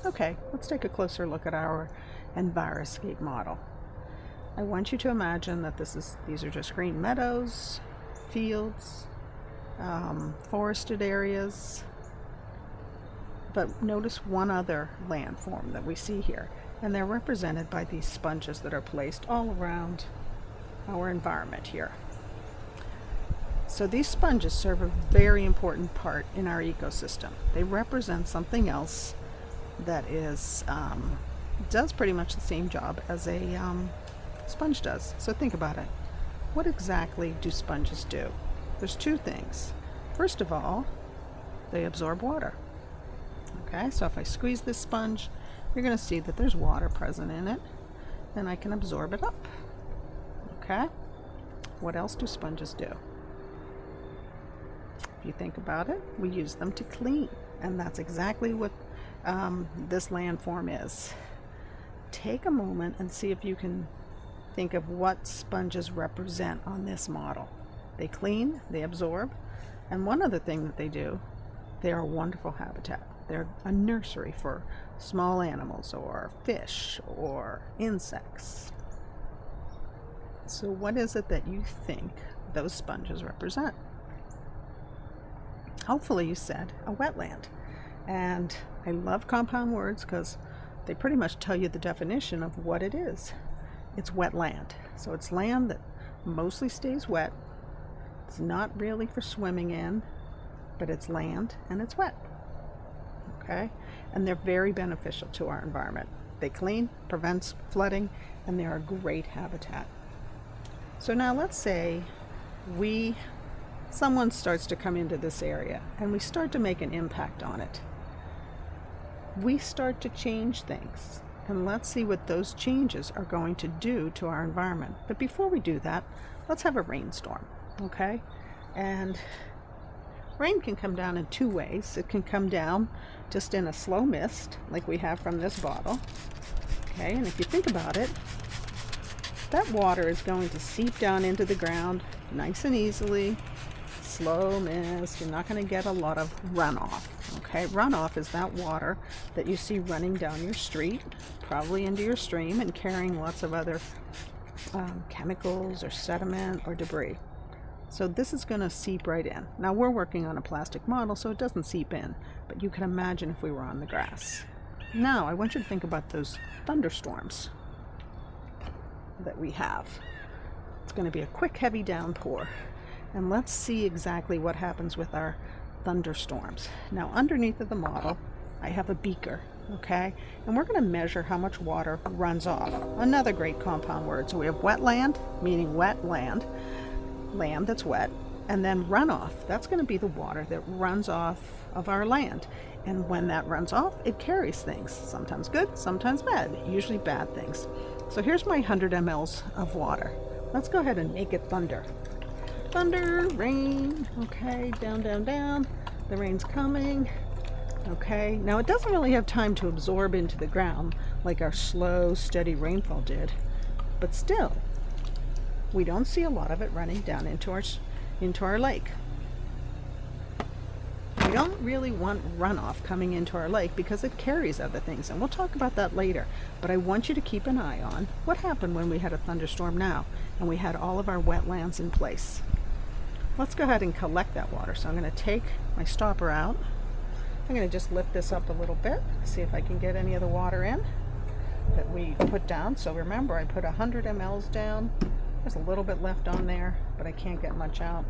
Okay, let's take a closer look at our Enviroscape model. I want you to imagine that these are just green meadows, fields, forested areas, but notice one other landform that we see here, and they're represented by these sponges that are placed all around our environment here. So these sponges serve a very important part in our ecosystem. They represent something else that does pretty much the same job as a sponge does. So think about it. What exactly do sponges do? There's two things. First of all, they absorb water. Okay, so if I squeeze this sponge, you're going to see that there's water present in it, and I can absorb it up. Okay, what else do sponges do? If you think about it, we use them to clean, and that's exactly what this landform is. Take a moment and see if you can think of what sponges represent on this model. They clean, they absorb, and one other thing that they do, they are a wonderful habitat. They're a nursery for small animals or fish or insects. So what is it that you think those sponges represent? Hopefully you said a wetland. And I love compound words because they pretty much tell you the definition of what it is. It's wetland. So it's land that mostly stays wet. It's not really for swimming in, but it's land and it's wet. Okay? And they're very beneficial to our environment. They clean, prevents flooding, and they're a great habitat. So now let's say someone starts to come into this area and we start to make an impact on it. We start to change things, and let's see what those changes are going to do to our environment. But before we do that, let's have a rainstorm, okay? And rain can come down in two ways. It can come down just in a slow mist, like we have from this bottle, okay? And if you think about it, that water is going to seep down into the ground nice and easily. Slow mist. You're not going to get a lot of runoff. Okay, runoff is that water that you see running down your street, probably into your stream, and carrying lots of other chemicals or sediment or debris. So this is going to seep right in. Now we're working on a plastic model, so it doesn't seep in, but you can imagine if we were on the grass. Now I want you to think about those thunderstorms that we have. It's going to be a quick, heavy downpour. And let's see exactly what happens with our thunderstorms. Now underneath of the model, I have a beaker, okay? And we're going to measure how much water runs off. Another great compound word. So we have wetland, meaning wet land, land that's wet, and then runoff. That's going to be the water that runs off of our land. And when that runs off, it carries things, sometimes good, sometimes bad, usually bad things. So here's my 100 mLs of water. Let's go ahead and make it thunder. Thunder, rain, okay, down, down, down. The rain's coming. Okay, now it doesn't really have time to absorb into the ground like our slow, steady rainfall did, but still, we don't see a lot of it running down into our lake. We don't really want runoff coming into our lake because it carries other things, and we'll talk about that later. But I want you to keep an eye on what happened when we had a thunderstorm now and we had all of our wetlands in place. Let's go ahead and collect that water. So I'm going to take my stopper out. I'm going to just lift this up a little bit, see if I can get any of the water in that we put down. So remember, I put 100 mLs down. There's a little bit left on there, but I can't get much out.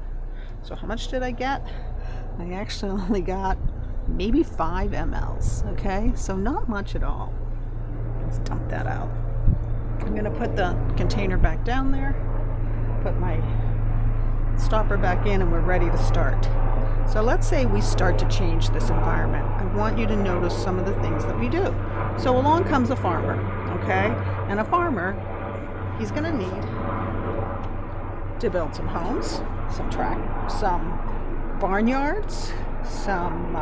So how much did I get? I actually only got maybe 5 mLs, okay? So not much at all. Let's dump that out. I'm going to put the container back down there, put my stopper back in, and we're ready to start. So let's say we start to change this environment. I want you to notice some of the things that we do. So along comes a farmer, okay? And a farmer, he's going to need to build some homes, some barnyards, some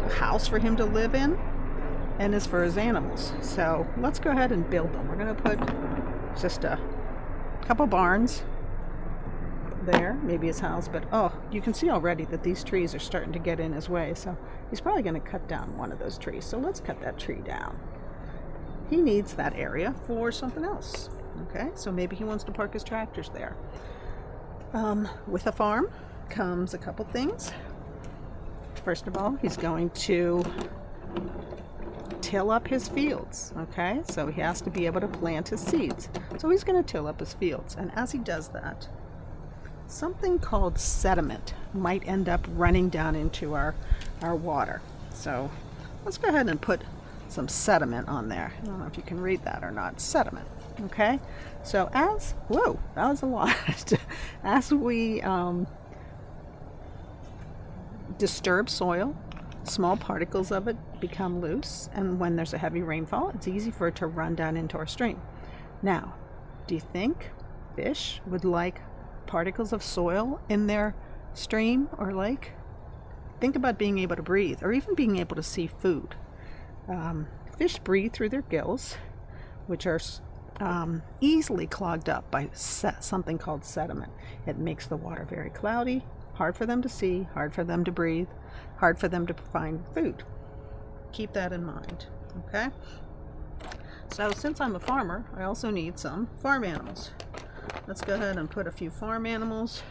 house for him to live in, and is for his animals. So let's go ahead and build them. We're going to put just a couple barns, there, maybe his house, but oh, you can see already that these trees are starting to get in his way, so he's probably going to cut down one of those trees. So let's cut that tree down. He needs that area for something else. Okay, so maybe he wants to park his tractors there. With a farm comes a couple things. First of all, he's going to till up his fields. Okay, so he has to be able to plant his seeds. So he's going to till up his fields, and as he does that, something called sediment might end up running down into our water. So let's go ahead and put some sediment on there. I don't know if you can read that or not. Sediment. Okay, so whoa, that was a lot. As we disturb soil, small particles of it become loose, and when there's a heavy rainfall, it's easy for it to run down into our stream. Now, do you think fish would like particles of soil in their stream or lake? Think about being able to breathe, or even being able to see food. Fish breathe through their gills, which are easily clogged up by something called sediment. It makes the water very cloudy, hard for them to see, hard for them to breathe, hard for them to find food. Keep that in mind, okay? So since I'm a farmer, I also need some farm animals. Let's go ahead and put a few farm animals.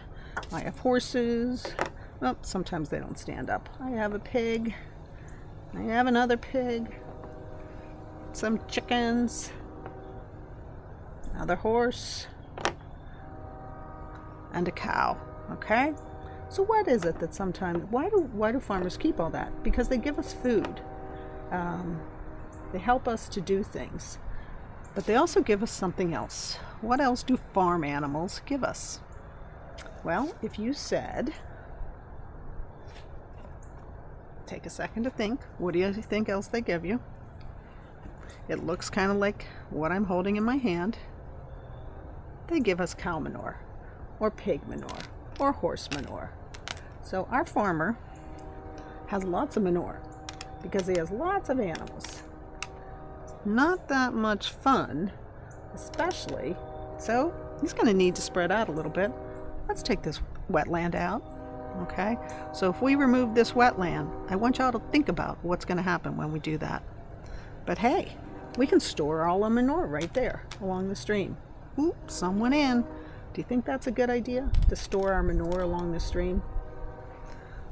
I have horses. Oh, sometimes they don't stand up. I have a pig. I have another pig. Some chickens. Another horse. And a cow. Okay? So what is it that sometimes, why do farmers keep all that? Because they give us food. They help us to do things. But they also give us something else. What else do farm animals give us? Well, if you said, take a second to think, what do you think else they give you? It looks kind of like what I'm holding in my hand. They give us cow manure, or pig manure, or horse manure. So our farmer has lots of manure because he has lots of animals. It's not that much fun, especially, so he's going to need to spread out a little bit. Let's take this wetland out. Okay, so if we remove this wetland, I want y'all to think about what's going to happen when we do that. But hey, we can store all the manure right there along the stream. Oop, someone in. Do you think that's a good idea, to store our manure along the stream?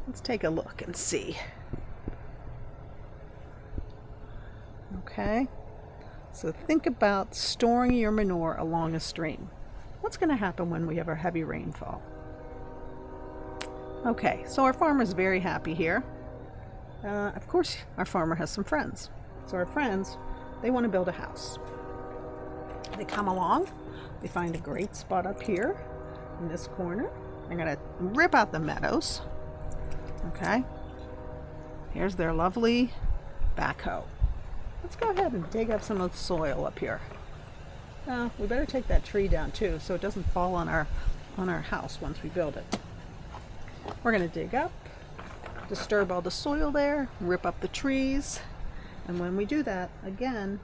Let's take a look and see. Okay, so think about storing your manure along a stream. What's going to happen when we have a heavy rainfall? Okay, so our farmer's very happy here. Of course, our farmer has some friends. So our friends, they want to build a house. They come along, they find a great spot up here in this corner. They're going to rip out the meadows. Okay, here's their lovely backhoe. Let's go ahead and dig up some of the soil up here. We better take that tree down too, so it doesn't fall on our house once we build it. We're going to dig up, disturb all the soil there, rip up the trees, and when we do that, again,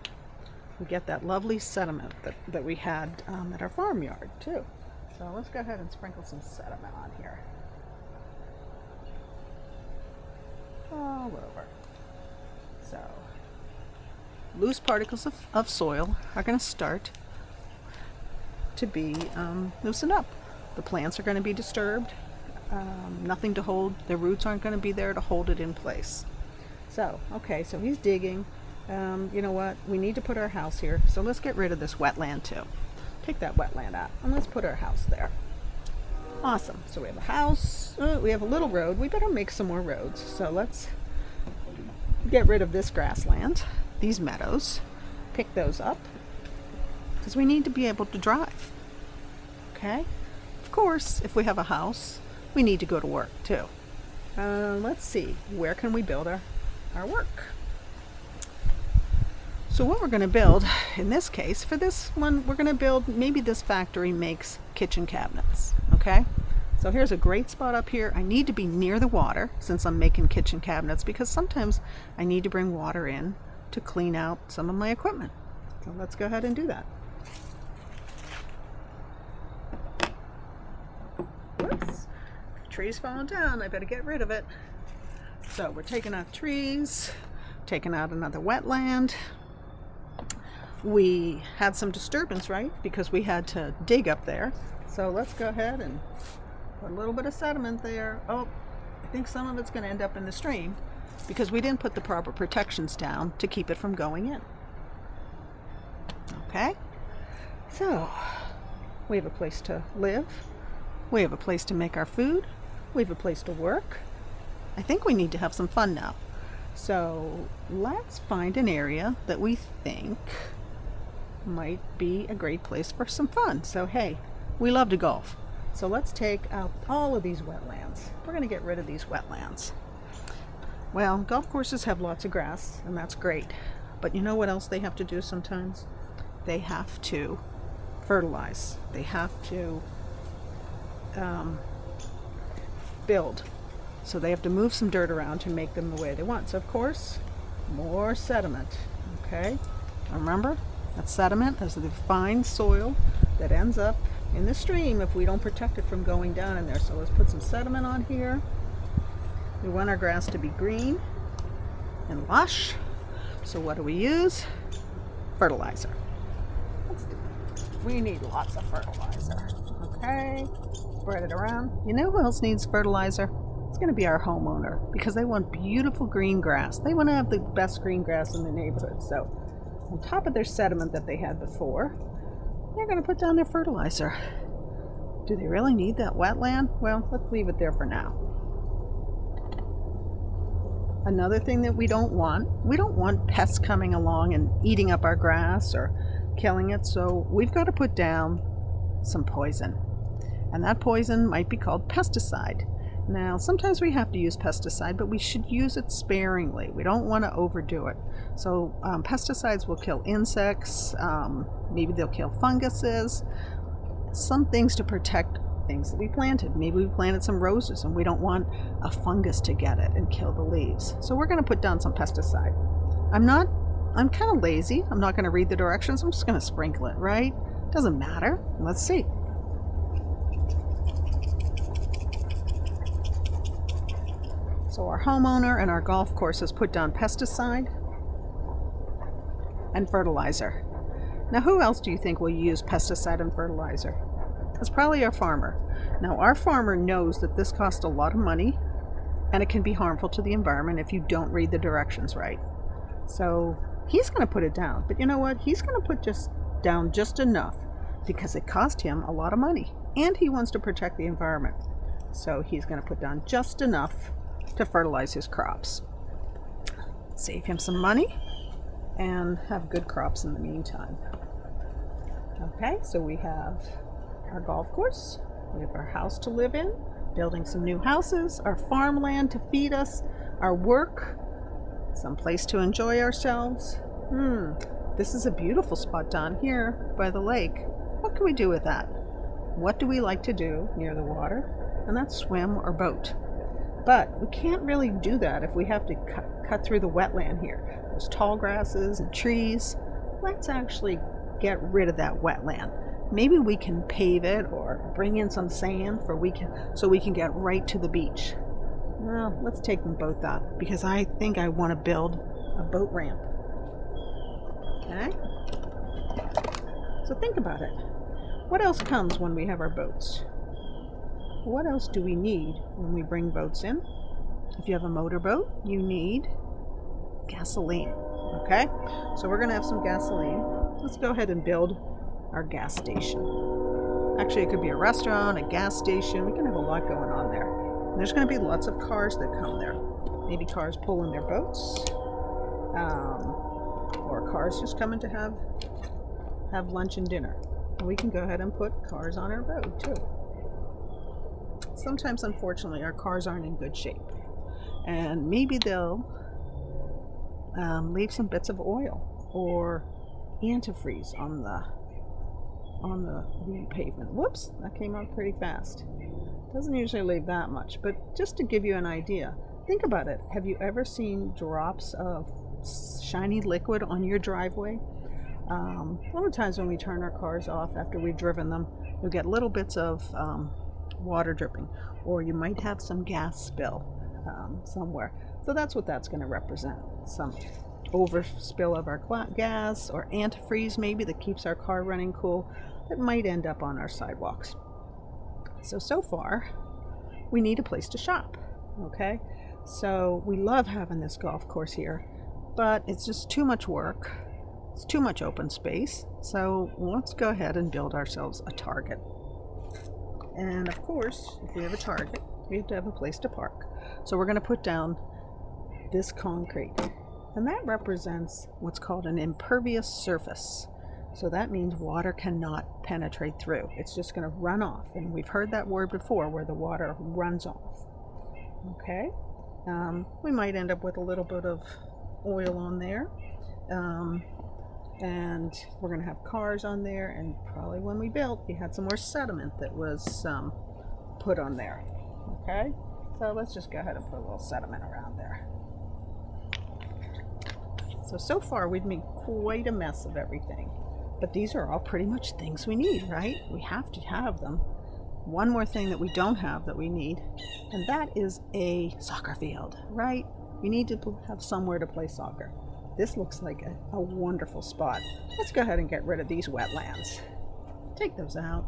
we get that lovely sediment that we had at our farmyard too. So let's go ahead and sprinkle some sediment on here. All over. So, loose particles of soil are going to start to be loosened up. The plants are going to be disturbed. Nothing to hold, the roots aren't going to be there to hold it in place. So, okay, so he's digging. You know what? We need to put our house here. So let's get rid of this wetland too. Take that wetland out and let's put our house there. Awesome. So we have a house. We have a little road. We better make some more roads. So let's get rid of this grassland, these meadows, pick those up, because we need to be able to drive. Okay? Of course, if we have a house, we need to go to work too. Let's see, where can we build our work? So what we're going to build, in this case, for this one, we're going to build, maybe this factory makes kitchen cabinets, okay? So here's a great spot up here. I need to be near the water since I'm making kitchen cabinets, because sometimes I need to bring water in to clean out some of my equipment. So let's go ahead and do that. tree's falling down. I better get rid of it. So we're taking out trees, taking out another wetland. We had some disturbance, right? Because we had to dig up there. So let's go ahead and put a little bit of sediment there. Oh, I think some of it's going to end up in the stream because we didn't put the proper protections down to keep it from going in. Okay? So, we have a place to live. We have a place to make our food. We have a place to work. I think we need to have some fun now. So, let's find an area that we think might be a great place for some fun. So, hey, we love to golf. So let's take out all of these wetlands. We're going to get rid of these wetlands. Well, golf courses have lots of grass, and that's great. But you know what else they have to do sometimes? They have to fertilize. They have to build. So they have to move some dirt around to make them the way they want. So of course, more sediment. Okay? Now remember, that sediment is the fine soil that ends up in the stream if we don't protect it from going down in there. So let's put some sediment on here. We want our grass to be green and lush. So what do we use? Fertilizer. We need lots of fertilizer. Okay, spread it around. You know who else needs fertilizer? It's going to be our homeowner, because they want beautiful green grass. They want to have the best green grass in the neighborhood. So on top of their sediment that they had before, they're going to put down their fertilizer. Do they really need that wetland? Well, let's leave it there for now. Another thing that we don't want pests coming along and eating up our grass or killing it. So we've got to put down some poison. And that poison might be called pesticide. Now, sometimes we have to use pesticide, but we should use it sparingly. We don't want to overdo it. So pesticides will kill insects, maybe they'll kill funguses, some things to protect things that we planted. Maybe we planted some roses and we don't want a fungus to get it and kill the leaves. So we're going to put down some pesticide. I'm kind of lazy. I'm not going to read the directions. I'm just going to sprinkle it, right? Doesn't matter. Let's see. So our homeowner and our golf course has put down pesticide and fertilizer. Now, who else do you think will use pesticide and fertilizer? It's probably our farmer. Now, our farmer knows that this costs a lot of money and it can be harmful to the environment if you don't read the directions right. So he's going to put it down. But you know what? He's going to put down just enough because it cost him a lot of money and he wants to protect the environment. So he's going to put down just enough to fertilize his crops. Save him some money and have good crops in the meantime. Okay, so we have our golf course, we have our house to live in, building some new houses, our farmland to feed us, our work, some place to enjoy ourselves. This is a beautiful spot down here by the lake. What can we do with that? What do we like to do near the water? And that's swim or boat. But we can't really do that if we have to cut through the wetland here. There's tall grasses and trees. Let's actually get rid of that wetland. Maybe we can pave it or bring in some sand so we can get right to the beach. Well, let's take them both out because I think I want to build a boat ramp. Okay? So think about it. What else comes when we have our boats? What else do we need when we bring boats in? If you have a motorboat, you need gasoline. Okay? So we're going to have some gasoline. Let's go ahead and build our gas station. Actually, it could be a restaurant, a gas station. We can have a lot going on there. And there's going to be lots of cars that come there. Maybe cars pulling their boats, or cars just coming to have lunch and dinner. And we can go ahead and put cars on our road too. Sometimes, unfortunately, our cars aren't in good shape, and maybe they'll leave some bits of oil or antifreeze on the pavement. Whoops, that came out pretty fast. Doesn't usually leave that much, but just to give you an idea, think about it. Have you ever seen drops of shiny liquid on your driveway? A lot of times when we turn our cars off after we've driven them, you'll get little bits of water dripping, or you might have some gas spill somewhere. So that's what that's going to represent. Some overspill of our gas, or antifreeze maybe that keeps our car running cool, that might end up on our sidewalks. So far, we need a place to shop, okay? So we love having this golf course here, but it's just too much work. It's too much open space. So let's go ahead and build ourselves a Target. And of course, if we have a Target, we have to have a place to park. So we're going to put down this concrete. And that represents what's called an impervious surface. So that means water cannot penetrate through. It's just going to run off. And we've heard that word before, where the water runs off. Okay? We might end up with a little bit of oil on there. And we're going to have cars on there. And probably when we built, we had some more sediment that was put on there. Okay? So let's just go ahead and put a little sediment around there. So far we've made quite a mess of everything. But these are all pretty much things we need, right? We have to have them. One more thing that we don't have that we need, and that is a soccer field, right? We need to have somewhere to play soccer. This looks like a wonderful spot. Let's go ahead and get rid of these wetlands. Take those out.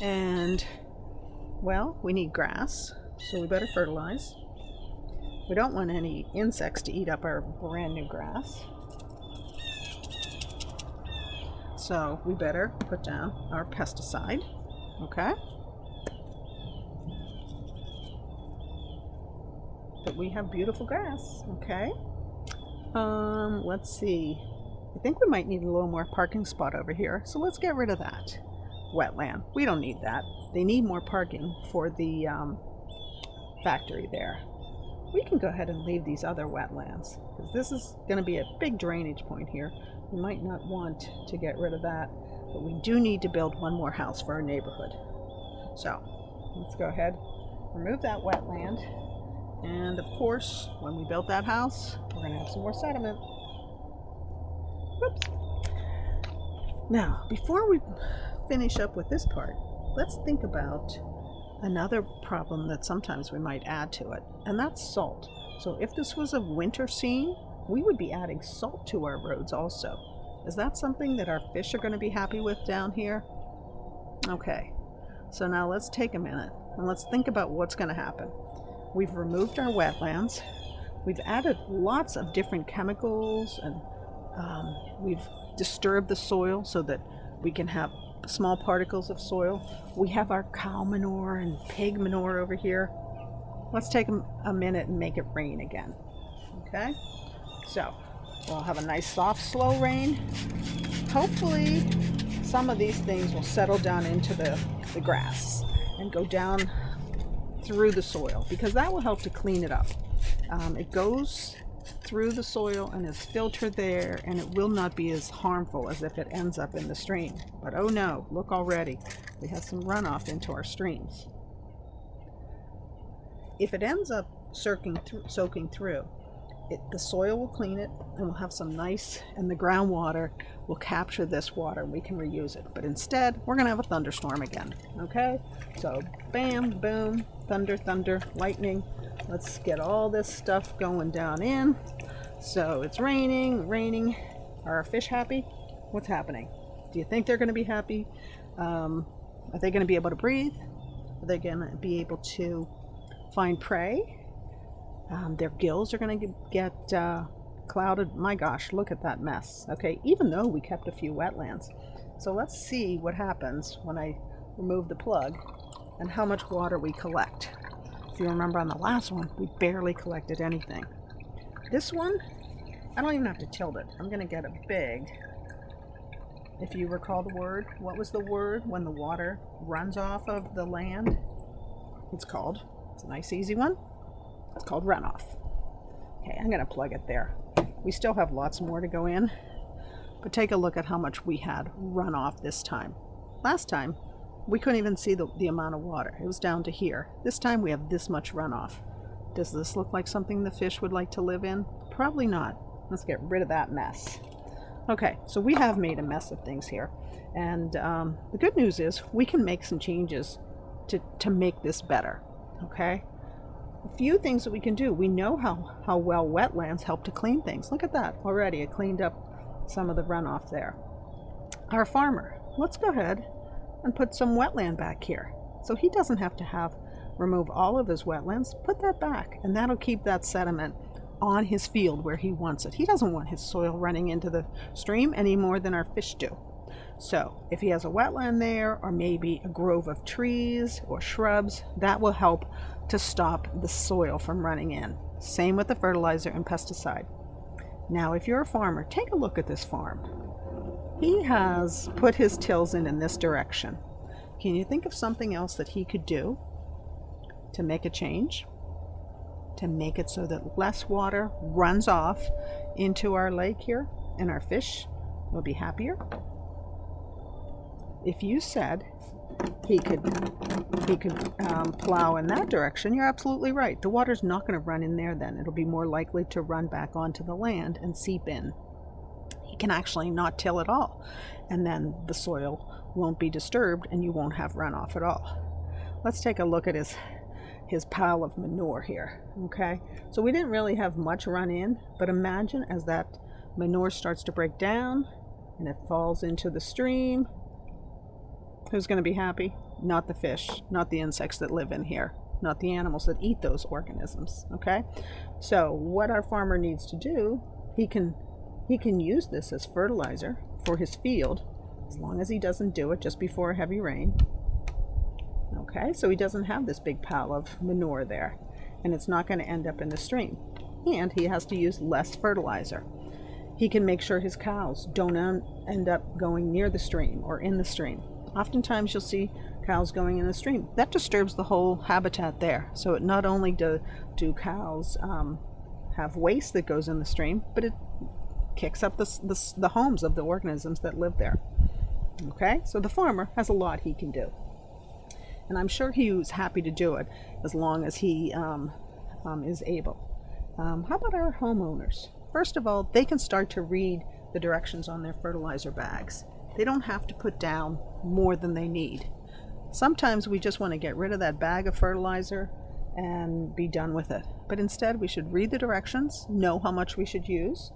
And, well, we need grass, so we better fertilize. We don't want any insects to eat up our brand new grass. So we better put down our pesticide, okay? But we have beautiful grass, okay? Let's see. I think we might need a little more parking spot over here, so let's get rid of that. Wetland, we don't need that. They need more parking for the factory there. We can go ahead and leave these other wetlands, because this is going to be a big drainage point here. We might not want to get rid of that, but we do need to build one more house for our neighborhood. So let's go ahead, remove that wetland, and of course, when we build that house, we're going to have some more sediment. Whoops. Now, before we finish up with this part, let's think about another problem that sometimes we might add to it, and that's salt. So if this was a winter scene, we would be adding salt to our roads also. Is that something that our fish are going to be happy with down here? Okay, so now let's take a minute and let's think about what's going to happen. We've removed our wetlands. We've added lots of different chemicals, and we've disturbed the soil so that we can have small particles of soil. We have our cow manure and pig manure over here. Let's take a minute and make it rain again. Okay? So, we'll have a nice soft, slow rain. Hopefully, some of these things will settle down into the grass and go down through the soil, because that will help to clean it up. It goes through the soil and is filtered there, and it will not be as harmful as if it ends up in the stream. But oh no, look already. We have some runoff into our streams. If it ends up soaking through, the soil will clean it, and we'll have some nice, and the groundwater will capture this water and we can reuse it. But instead, we're going to have a thunderstorm again, okay? So bam, boom, thunder, thunder, lightning. Let's get all this stuff going down in. So it's raining. Are our fish happy? What's happening? Do you think they're going to be happy? Are they going to be able to breathe? Are they going to be able to find prey? Their gills are going to get clouded. My gosh, look at that mess. Okay, even though we kept a few wetlands. So let's see what happens when I remove the plug and how much water we collect. If you remember on the last one, we barely collected anything. This one, I don't even have to tilt it. I'm going to get it big. If you recall the word, what was the word when the water runs off of the land? It's a nice easy one. It's called runoff. Okay, I'm going to plug it there. We still have lots more to go in, but take a look at how much we had runoff this time. Last time, we couldn't even see the amount of water. It was down to here. This time we have this much runoff. Does this look like something the fish would like to live in? Probably not. Let's get rid of that mess. Okay, so we have made a mess of things here. And the good news is we can make some changes to make this better, okay? A few things that we can do. We know how well wetlands help to clean things. Look at that. Already it cleaned up some of the runoff there. Our farmer, let's go ahead and put some wetland back here. So he doesn't have to remove all of his wetlands. Put that back, and that'll keep that sediment on his field where he wants it. He doesn't want his soil running into the stream any more than our fish do. So if he has a wetland there, or maybe a grove of trees or shrubs, that will help to stop the soil from running in. Same with the fertilizer and pesticide. Now, if you're a farmer, take a look at this farm. He has put his tills in this direction. Can you think of something else that he could do to make a change? To make it so that less water runs off into our lake here, and our fish will be happier? If you said he could plow in that direction, you're absolutely right. The water's not going to run in there then. It'll be more likely to run back onto the land and seep in. He can actually not till at all, and then the soil won't be disturbed and you won't have runoff at all. Let's take a look at his pile of manure here. Okay, so we didn't really have much run in, but imagine as that manure starts to break down and it falls into the stream, who's going to be happy? Not the fish, not the insects that live in here, not the animals that eat those organisms. Okay, so what our farmer needs to do, he can use this as fertilizer for his field, as long as he doesn't do it just before a heavy rain. Okay, so he doesn't have this big pile of manure there, and it's not going to end up in the stream. And he has to use less fertilizer. He can make sure his cows don't end up going near the stream or in the stream. Oftentimes you'll see cows going in the stream. That disturbs the whole habitat there. So it not only do cows have waste that goes in the stream, but it kicks up the homes of the organisms that live there. Okay, so the farmer has a lot he can do. And I'm sure he was happy to do it as long as he is able. How about our homeowners? First of all, they can start to read the directions on their fertilizer bags. They don't have to put down more than they need. Sometimes we just want to get rid of that bag of fertilizer and be done with it. But instead, we should read the directions, know how much we should use.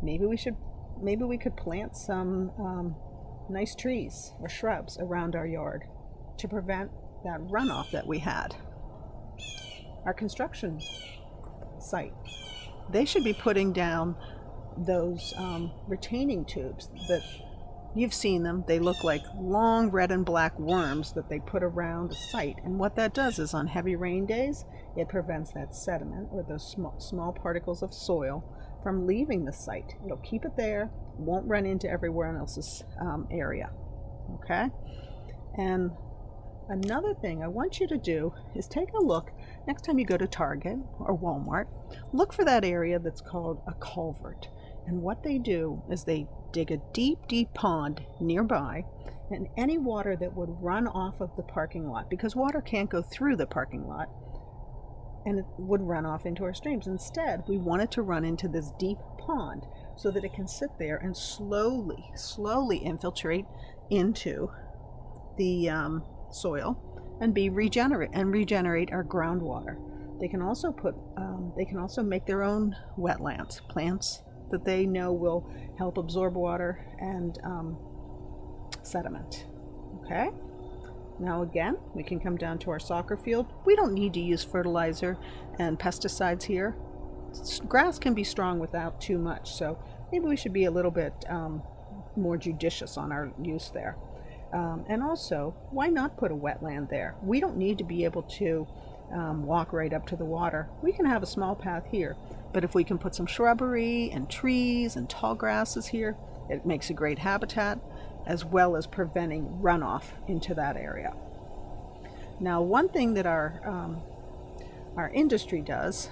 Maybe we could plant some nice trees or shrubs around our yard to prevent that runoff that we had. Our construction site, they should be putting down those retaining tubes that you've seen them. They look like long red and black worms that they put around the site. And what that does is on heavy rain days, it prevents that sediment or those small particles of soil from leaving the site. It'll keep it there, won't run into everyone else's area. Okay? And another thing I want you to do is take a look next time you go to Target or Walmart. Look for that area that's called a culvert. And what they do is they dig a deep, deep pond nearby, and any water that would run off of the parking lot, because water can't go through the parking lot, and it would run off into our streams. Instead, we want it to run into this deep pond so that it can sit there and slowly infiltrate into the soil and regenerate our groundwater. They can also make their own wetlands, plants that they know will help absorb water and sediment. Okay? Now again, we can come down to our soccer field. We don't need to use fertilizer and pesticides here. Grass can be strong without too much, so maybe we should be a little bit more judicious on our use there. And also, why not put a wetland there? We don't need to be able to walk right up to the water. We can have a small path here, but if we can put some shrubbery and trees and tall grasses here, it makes a great habitat, as well as preventing runoff into that area. Now, one thing that our industry does,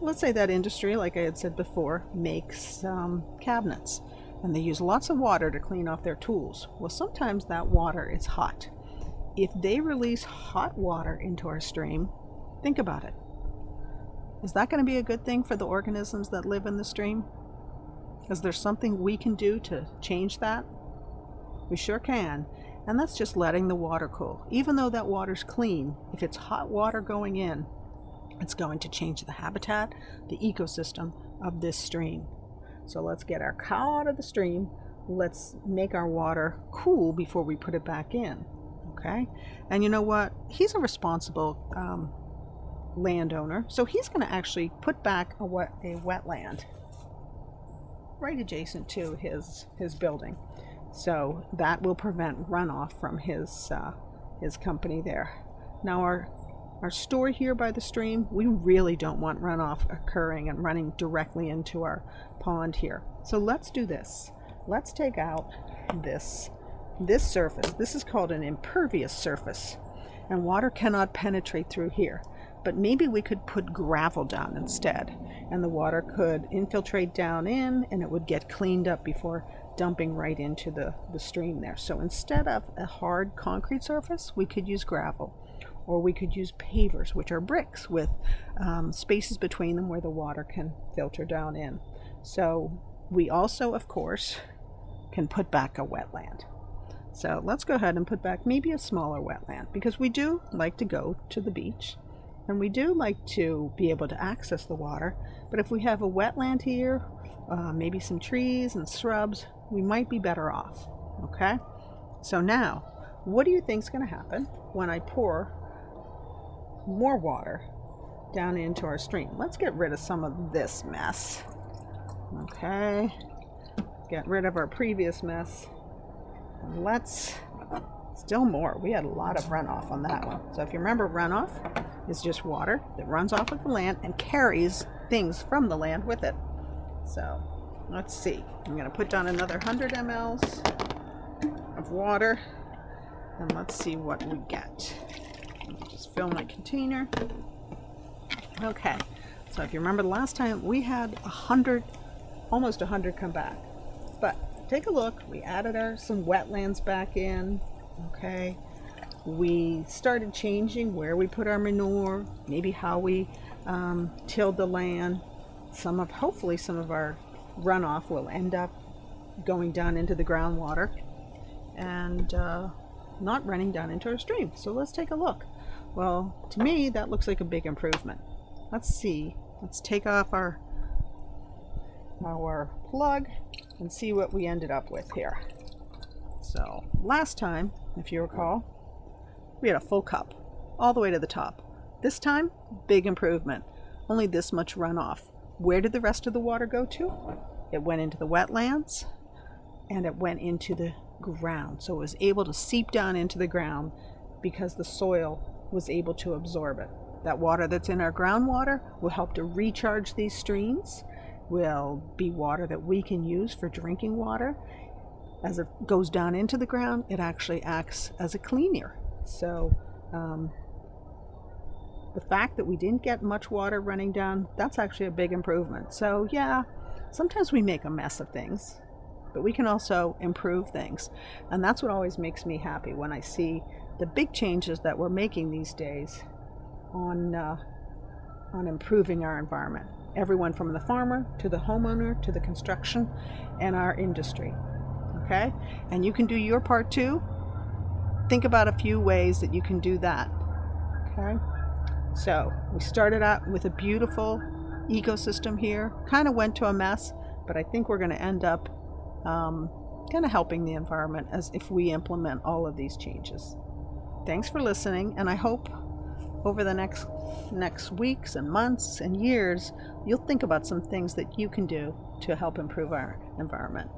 let's say that industry, like I had said before, makes cabinets, and they use lots of water to clean off their tools. Well, sometimes that water is hot. If they release hot water into our stream, think about it. Is that going to be a good thing for the organisms that live in the stream? Is there something we can do to change that? We sure can. And that's just letting the water cool. Even though that water's clean, if it's hot water going in, it's going to change the habitat, the ecosystem of this stream. So let's get our cow out of the stream. Let's make our water cool before we put it back in. Okay? And you know what? He's a responsible landowner. So he's going to actually put back a wetland right adjacent to his building. So that will prevent runoff from his company there. Now our store here by the stream, we really don't want runoff occurring and running directly into our pond here. So let's do this. Let's take out this surface. This is called an impervious surface, and water cannot penetrate through here. But maybe we could put gravel down instead, and the water could infiltrate down in, and it would get cleaned up before dumping right into the stream there. So instead of a hard concrete surface, we could use gravel, or we could use pavers, which are bricks with spaces between them where the water can filter down in. So we also, of course, can put back a wetland. So let's go ahead and put back maybe a smaller wetland, because we do like to go to the beach and we do like to be able to access the water. But if we have a wetland here, maybe some trees and shrubs, we might be better off. Okay? So now, what do you think is going to happen when I pour more water down into our stream? Let's get rid of some of this mess. Okay, get rid of our previous mess. And let's, still more. We had a lot of runoff on that one. So if you remember, runoff is just water that runs off of the land and carries things from the land with it. So let's see. I'm going to put down another 100 mLs of water, and let's see what we get. Just fill my container. Okay, so if you remember the last time, we had almost 100 come back. But take a look. We added some wetlands back in. Okay, we started changing where we put our manure, maybe how we tilled the land. Hopefully some of our runoff will end up going down into the groundwater and not running down into our stream. So let's take a look. Well, to me, that looks like a big improvement. Let's see. Let's take off our plug and see what we ended up with here. So last time, if you recall, we had a full cup all the way to the top. This time, big improvement. Only this much runoff. Where did the rest of the water go to? It went into the wetlands and it went into the ground. So it was able to seep down into the ground because the soil was able to absorb it. That water that's in our groundwater will help to recharge these streams, will be water that we can use for drinking water. As it goes down into the ground, it actually acts as a cleaner. So the fact that we didn't get much water running down, that's actually a big improvement. So yeah, sometimes we make a mess of things, but we can also improve things. And that's what always makes me happy when I see the big changes that we're making these days on improving our environment. Everyone from the farmer to the homeowner to the construction and our industry. Okay? And you can do your part too. Think about a few ways that you can do that. Okay? So we started out with a beautiful ecosystem here. Kind of went to a mess, but I think we're going to end up kind of helping the environment as if we implement all of these changes. Thanks for listening, and I hope over the next weeks and months and years, you'll think about some things that you can do to help improve our environment.